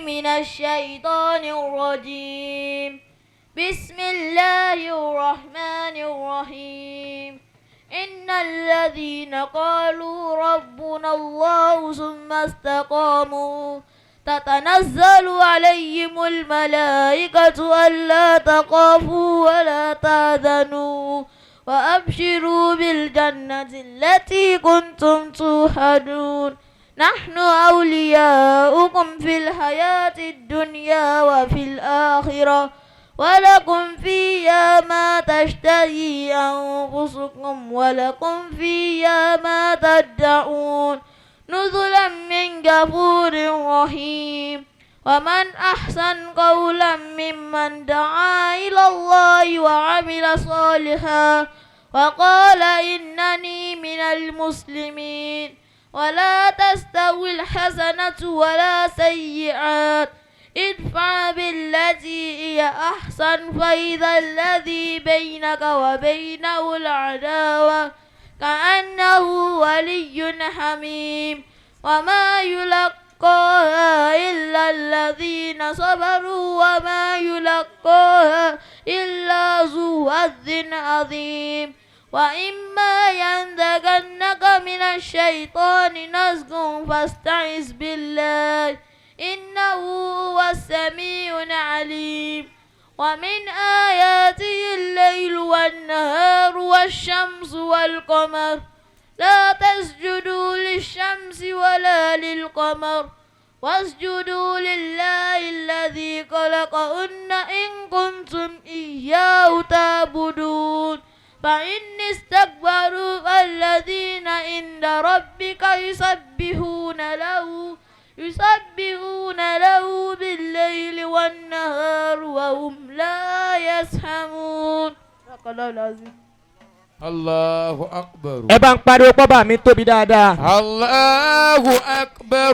من الشيطان الرجيم. بسم الله الرحمن الرحيم. إن الذين قالوا ربنا الله ثم استقاموا تتنزل عليهم الملائكة ألا تخافوا ولا تحزنوا وأبشروا بالجنة التي كنتم توعدون. نحن أولياؤكم في الحياة الدنيا وفي الآخرة ولكم فيها ما تشتهي أنفسكم ولكم فيها ما تدعون نزلا من غفور رحيم. ومن أحسن قولا ممن دعا إلى الله وعمل صالحا وقال إنني من المسلمين. ولا تستوي الحسنة ولا سيئات ادفع بالتي هي أحسن فإذا الذي بينك وبينه العداوة كأنه ولي حميم. وما يلقاها إلا الذين صبروا وما يلقاها إلا ذو حظ عظيم. وإما ينزغنك من الشيطان نزغ فاستعذ بالله إنه هو السميع العليم. ومن آياته الليل والنهار والشمس والقمر لا تسجدوا للشمس ولا للقمر واسجدوا لله الذي خلقهن إن كنتم إياه تعبدون. فإن استكبروا فالذين عند ربك يسبحون له بالليل والنهار وهم لا يسهمون. Allahu Akbar. Ẹ bá ń pariwo pọ́ bá mi tóbi dáadáa. Allahu Akbar.